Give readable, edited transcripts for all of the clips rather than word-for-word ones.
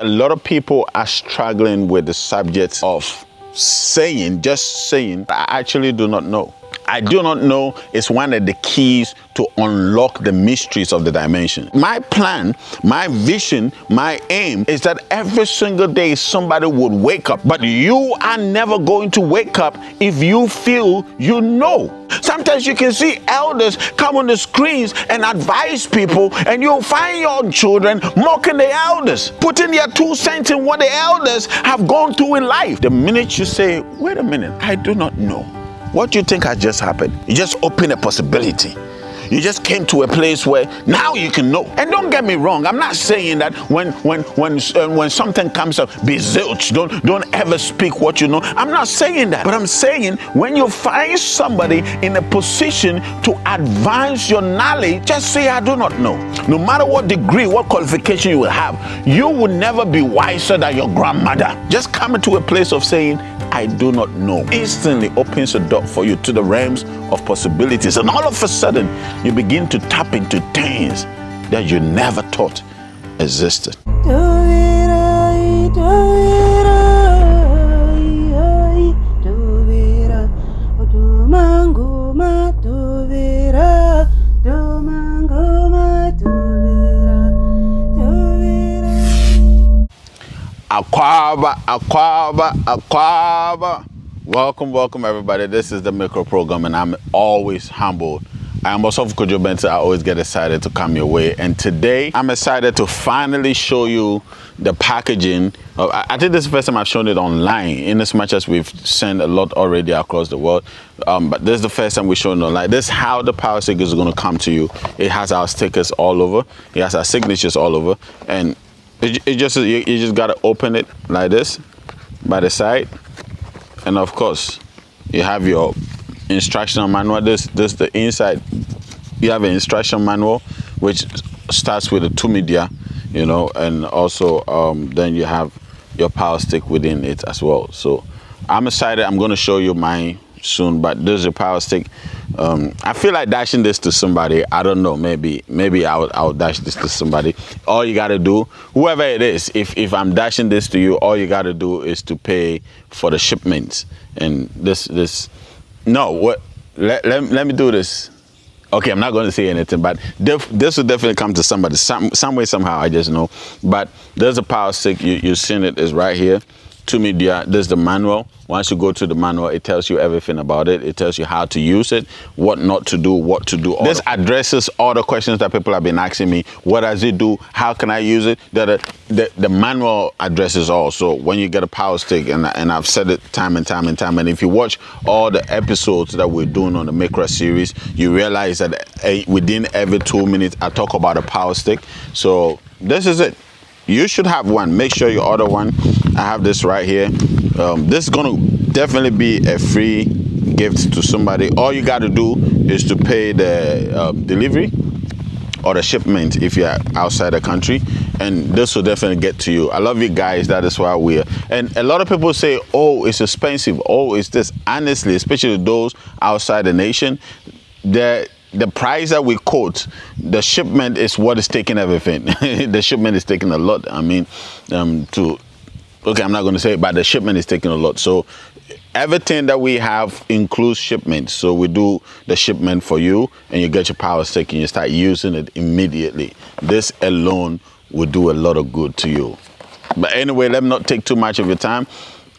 A lot of people are struggling with the subject of just saying, I actually do not know. I do not know is one of the keys to unlock the mysteries of the dimension. My plan, my vision, my aim is that every single day somebody would wake up. But you are never going to wake up if you feel you know. Sometimes you can see elders come on the screens and advise people, and you'll find your children mocking the elders, putting their 2 cents in what the elders have gone through in life. The minute you say, wait a minute, I do not know, what do you think has just happened? You just open a possibility. You just came to a place where now you can know. And don't get me wrong, I'm not saying that when something comes up, be zilch. Don't ever speak what you know. I'm not saying that. But I'm saying when you find somebody in a position to advance your knowledge, just say, I do not know. No matter what degree, what qualification you will have, you will never be wiser than your grandmother. Just come into a place of saying, I do not know. Instantly opens a door for you to the realms of possibilities. And all of a sudden, you begin to tap into things that you never thought existed. Akwaba. Welcome everybody. This is the Micro Program, and I'm always humbled. I am also Kojo Bento. I always get excited to come your way, and today I'm excited to finally show you the packaging. I think this is the first time I've shown it online, in as much as we've sent a lot already across the world, but this is the first time we're showing it online. This is how the power stick is going to come to you. It has our stickers all over, it has our signatures all over, and you just got to open it like this by the side, and of course you have your instructional manual. This the inside. You have an instruction manual which starts with the 2 media, you know, and also then you have your power stick within it as well. So I'm excited. I'm going to show you mine soon, but this is a power stick. I feel like dashing this to somebody. I don't know, maybe I'll dash this to somebody. All you got to do, whoever it is, if I'm dashing this to you, all you got to do is to pay for the shipment. And let me do this. Okay, I'm not going to say anything, but this will definitely come to somebody some way, somehow. I just know. But there's a power stick. You've seen it. Is right here. 2 media. There's the manual. Once you go to the manual, it tells you everything about it. It tells you how to use it, what not to do, what to do. This addresses all the questions that people have been asking me. What does it do? How can I use it? The manual addresses all. So when you get a power stick, and I've said it time and time, and if you watch all the episodes that we're doing on the Micro series, you realize that within every 2 minutes, I talk about a power stick. So this is it. You should have one. Make sure you order one. I have this right here. This is going to definitely be a free gift to somebody. All you got to do is to pay the delivery or the shipment if you're outside the country, and this will definitely get to you. I love you guys. That is why we're. And a lot of people say, oh, it's expensive. Oh, it's this. Honestly, especially those outside the nation, the price that we quote, the shipment is what is taking everything. The shipment is taking a lot. I mean, okay, I'm not going to say it, but the shipment is taking a lot. So everything that we have includes shipment. So we do the shipment for you, and you get your power stick and you start using it immediately. This alone will do a lot of good to you. But anyway, let me not take too much of your time.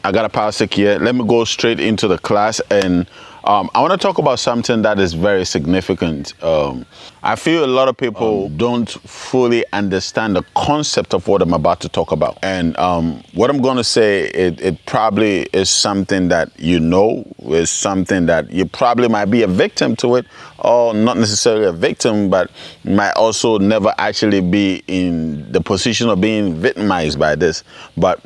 I got a power stick here. Let me go straight into the class, and I want to talk about something that is very significant. I feel a lot of people don't fully understand the concept of what I'm about to talk about. And what I'm going to say, it probably is something that you know, is something that you probably might be a victim to it, or not necessarily a victim, but might also never actually be in the position of being victimized by this. But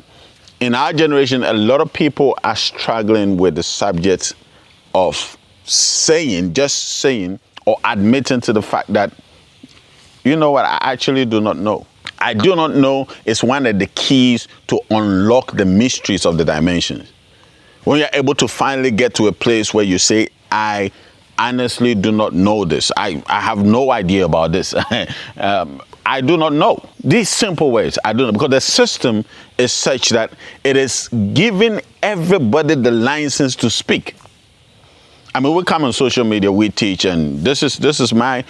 in our generation, a lot of people are struggling with the subject of just saying or admitting to the fact that, you know what, I actually do not know. I do not know is one of the keys to unlock the mysteries of the dimensions. When you're able to finally get to a place where you say, I honestly do not know this. I have no idea about this. I do not know. These simple ways, I don't know, because the system is such that it is giving everybody the license to speak. I mean, we come on social media, we teach, and this is my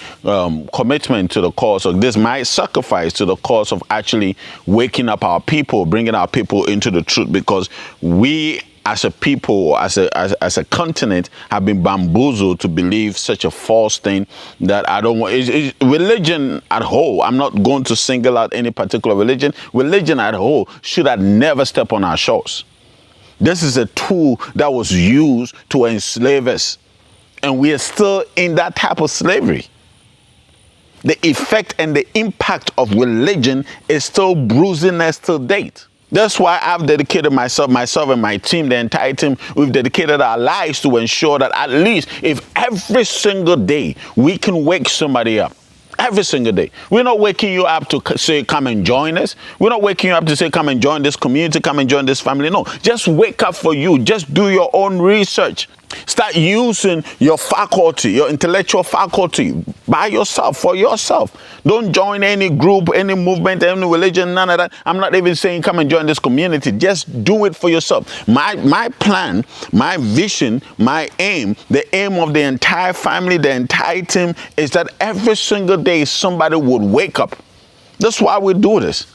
commitment to the cause, or this is my sacrifice to the cause of actually waking up our people, bringing our people into the truth, because we as a people, as a continent, have been bamboozled to believe such a false thing that I don't want. Religion at whole, I'm not going to single out any particular religion. Religion at whole should have never stepped on our shores. This is a tool that was used to enslave us. And we are still in that type of slavery. The effect and the impact of religion is still bruising us till date. That's why I've dedicated myself and my team, the entire team, we've dedicated our lives to ensure that at least if every single day we can wake somebody up. Every single day. We're not waking you up to say, come and join us. We're not waking you up to say, come and join this community, come and join this family. No, just wake up for you. Just do your own research. Start using your faculty, your intellectual faculty by yourself, for yourself. Don't join any group, any movement, any religion, none of that. I'm not even saying come and join this community. Just do it for yourself. My plan, my vision, my aim, the aim of the entire family, the entire team is that every single day somebody would wake up. That's why we do this.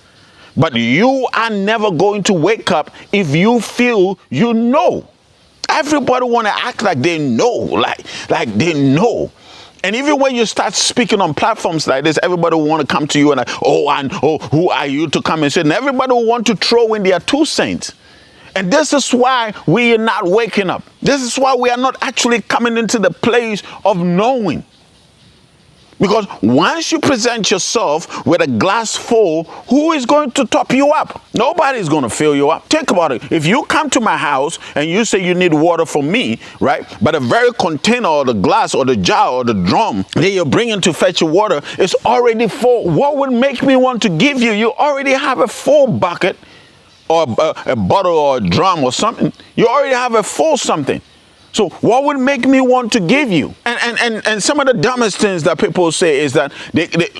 But you are never going to wake up if you feel you know. Everybody want to act like they know, like they know. And even when you start speaking on platforms like this, everybody will want to come to you and who are you to come and say? And everybody will want to throw in their 2 cents. And this is why we are not waking up. This is why we are not actually coming into the place of knowing. Because once you present yourself with a glass full, who is going to top you up? Nobody's going to fill you up. Think about it. If you come to my house and you say you need water from me, right? But the very container or the glass or the jar or the drum that you're bringing to fetch your water is already full. What would make me want to give you? You already have a full bucket or a bottle or a drum or something. You already have a full something. So what would make me want to give you? And some of the dumbest things that people say is that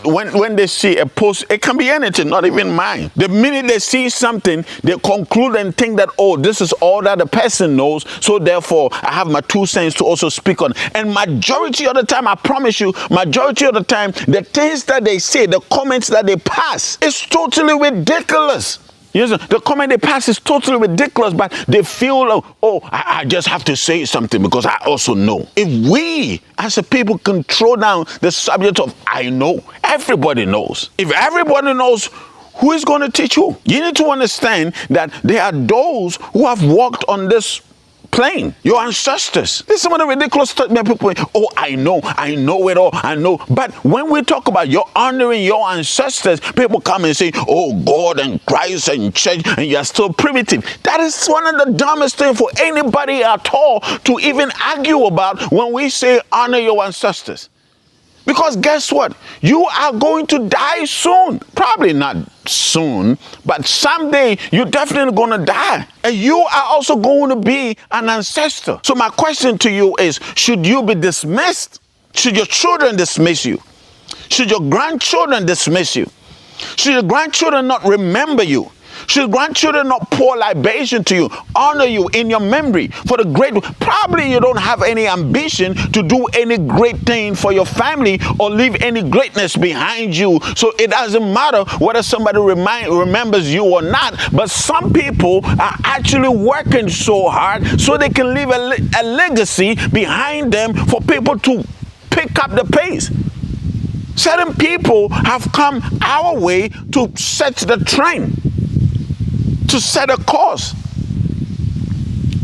when they see a post, it can be anything, not even mine. The minute they see something, they conclude and think that, oh, this is all that the person knows, so therefore I have my 2 cents to also speak on. And majority of the time, I promise you, majority of the time, the things that they say, the comments that they pass, is totally ridiculous. Yes, the comment they pass is totally ridiculous, but they feel, oh, I just have to say something because I also know. If we as a people can throw down the subject of I know, everybody knows. If everybody knows, who is going to teach who? You need to understand that there are those who have walked on this plane, your ancestors. This is some of the ridiculous statement people say, oh, I know it all, I know. But when we talk about you're honoring your ancestors, people come and say, oh, God and Christ and church, and you're still primitive. That is one of the dumbest things for anybody at all to even argue about when we say honor your ancestors. Because guess what? You are going to die soon. Probably not soon, but someday you're definitely going to die. And you are also going to be an ancestor. So my question to you is, should you be dismissed? Should your children dismiss you? Should your grandchildren dismiss you? Should your grandchildren not remember you? Should grandchildren not pour libation to you, honor you in your memory for the great? Probably you don't have any ambition to do any great thing for your family or leave any greatness behind you. So it doesn't matter whether somebody remembers you or not. But some people are actually working so hard so they can leave a legacy behind them for people to pick up the pace. Certain people have come our way to set the trend, to set a course.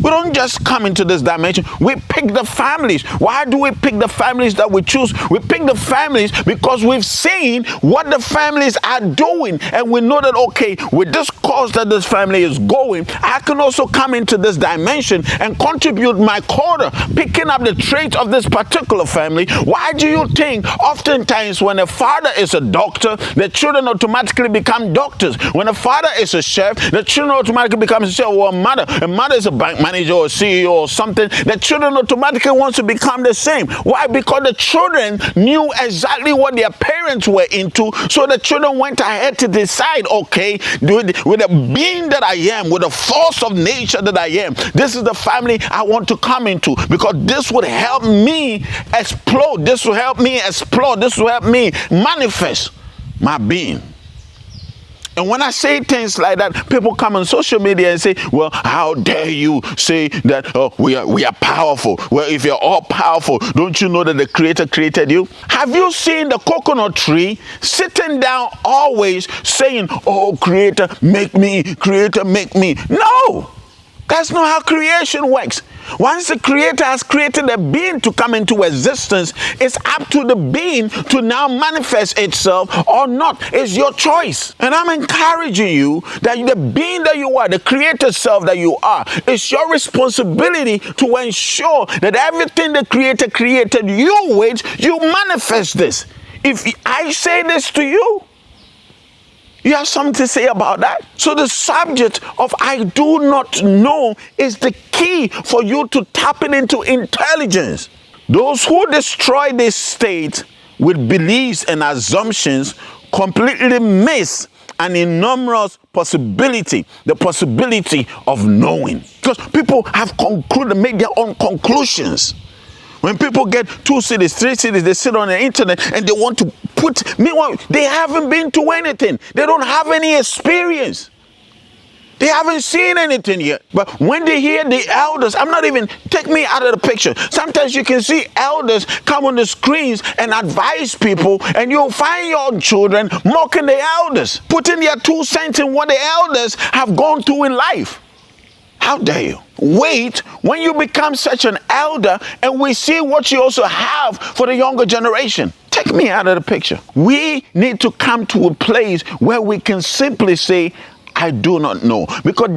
We don't just come into this dimension. We pick the families. Why do we pick the families that we choose? We pick the families because we've seen what the families are doing. And we know that, okay, with this cause that this family is going, I can also come into this dimension and contribute my quarter, picking up the traits of this particular family. Why do you think oftentimes when a father is a doctor, the children automatically become doctors? When a father is a chef, the children automatically become a chef or a mother. A mother is a bank manager. manager or CEO or something, the children automatically want to become the same. Why? Because the children knew exactly what their parents were into, so the children went ahead to decide, okay, with the being that I am, with the force of nature that I am, this is the family I want to come into, because this would help me explode, this will help me explore, this will help me manifest my being. And when I say things like that, people come on social media and say, well, how dare you say that we are powerful? Well, if you're all powerful, don't you know that the Creator created you? Have you seen the coconut tree sitting down always saying, oh, Creator, make me, Creator, make me? No, that's not how creation works. Once the Creator has created a being to come into existence, it's up to the being to now manifest itself or not. It's your choice. And I'm encouraging you that the being that you are, the Creator self that you are, it's your responsibility to ensure that everything the Creator created you with, you manifest this. If I say this to you, you have something to say about that? So the subject of I do not know is the key for you to tap it into intelligence. Those who destroy this state with beliefs and assumptions completely miss an enormous possibility, the possibility of knowing. Because people have made their own conclusions. When people get 2 cities, 3 cities, they sit on the internet and they want to meanwhile, they haven't been to anything. They don't have any experience. They haven't seen anything yet. But when they hear the elders, take me out of the picture. Sometimes you can see elders come on the screens and advise people, and you'll find your children mocking the elders, putting their 2 cents in what the elders have gone through in life. How dare you? Wait, when you become such an elder and we see what you also have for the younger generation. Take me out of the picture. We need to come to a place where we can simply say, I do not know. Because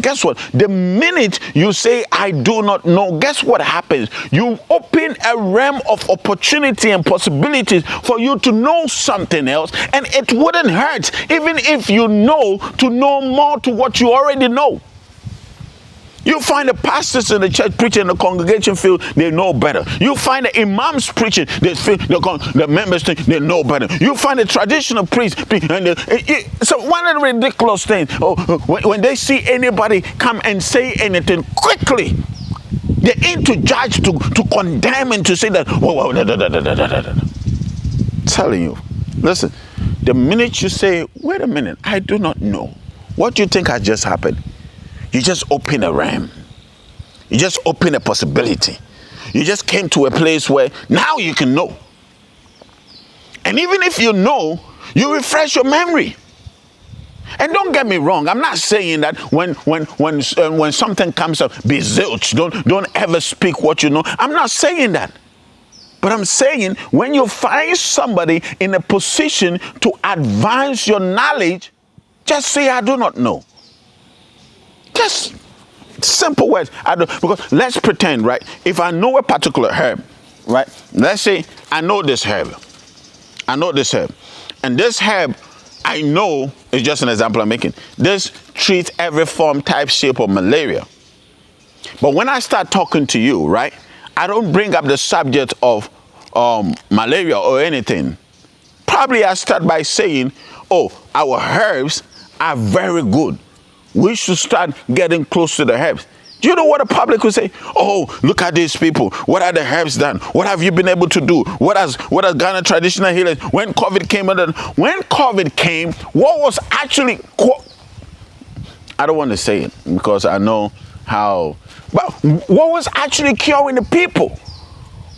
guess what? The minute you say, I do not know, guess what happens? You open a realm of opportunity and possibilities for you to know something else. And it wouldn't hurt, even if you know, to know more to what you already know. You find the pastors in the church preaching, the congregation feel they know better. You find the imams preaching, they feel the members think they know better. You find the traditional priests, so one of the ridiculous things, when they see anybody come and say anything quickly, they're into judge to condemn and to say that, telling you, listen, the minute you say, wait a minute, I do not know, what do you think has just happened? You just open a realm. You just open a possibility. You just came to a place where now you can know. And even if you know, you refresh your memory. And don't get me wrong, I'm not saying that when something comes up, be zilch. Don't ever speak what you know. I'm not saying that. But I'm saying when you find somebody in a position to advance your knowledge, just say, I do not know. Just simple words. Because let's pretend, right? If I know a particular herb, right? Let's say I know this herb. And this herb, I know, is just an example I'm making. This treats every form, type, shape of malaria. But when I start talking to you, right? I don't bring up the subject of malaria or anything. Probably I start by saying, oh, our herbs are very good. We should start getting close to the herbs. Do you know what the public will say? Oh, look at these people. What are the herbs done? What have you been able to do? What has Ghana traditional healers? When COVID came, what was actually... I don't want to say it because I know how... But what was actually curing the people?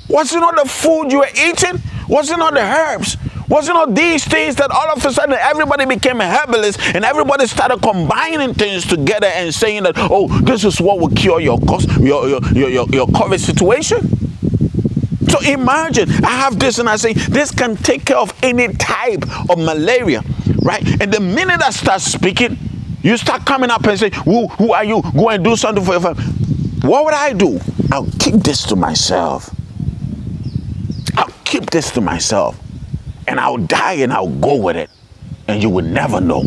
Was it not the food you were eating? Was it not the herbs? Was it not these things that all of a sudden everybody became a herbalist and everybody started combining things together and saying that, oh, this is what will cure your COVID situation? So imagine I have this and I say, this can take care of any type of malaria, right? And the minute I start speaking, you start coming up and say, who are you? Go and do something for your family. What would I do? I'll keep this to myself. And I'll die and I'll go with it. And you will never know.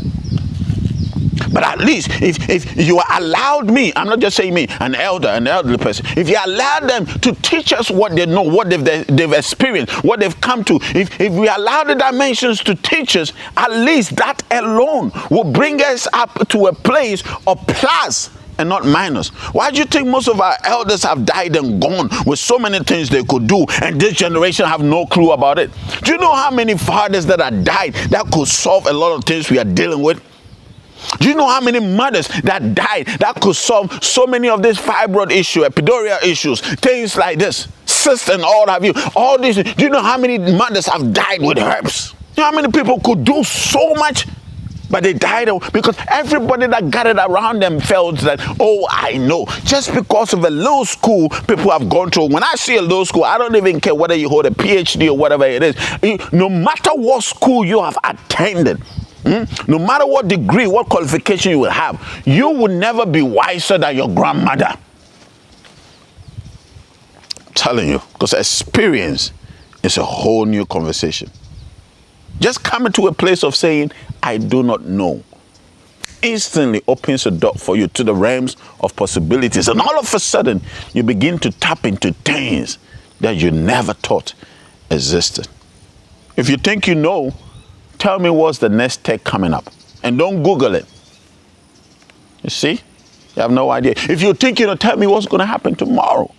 But at least if you allowed me, I'm not just saying me, an elderly person, if you allow them to teach us what they know, what they've experienced, what they've come to, if we allow the dimensions to teach us, at least that alone will bring us up to a place of plus and not minus. Why do you think most of our elders have died and gone with so many things they could do, and this generation have no clue about it? Do you know how many fathers that have died that could solve a lot of things we are dealing with? Do you know how many mothers that died that could solve so many of these fibroid issues, epidural issues, things like this, cysts and all have you, all these? Do you know how many mothers have died with herbs? You know how many people could do so much, but they died because everybody that gathered around them felt that, oh, I know. Just because of a little school people have gone through. When I see a little school, I don't even care whether you hold a PhD or whatever it is. No matter what school you have attended, no matter what degree, what qualification you will have, you will never be wiser than your grandmother. I'm telling you, because experience is a whole new conversation. Just coming to a place of saying, I do not know, instantly opens a door for you to the realms of possibilities. And all of a sudden, you begin to tap into things that you never thought existed. If you think you know, tell me what's the next tech coming up. And don't Google it. You see? You have no idea. If you think you know, tell me what's going to happen tomorrow.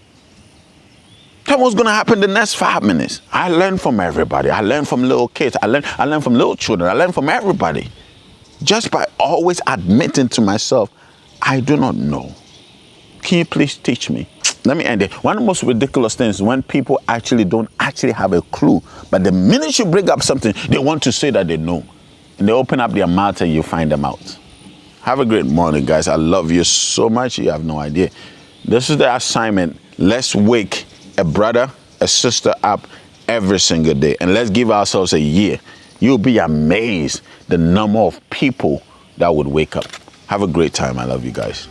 Tell me what's going to happen the next 5 minutes. I learn from everybody. I learn from little kids. I learn from little children. I learn from everybody. Just by always admitting to myself, I do not know. Can you please teach me? Let me end it. One of the most ridiculous things is when people don't actually have a clue. But the minute you bring up something, they want to say that they know. And they open up their mouth and you find them out. Have a great morning, guys. I love you so much. You have no idea. This is the assignment. Let's wake a brother, a sister up every single day. And let's give ourselves a year. You'll be amazed the number of people that would wake up. Have a great time. I love you guys.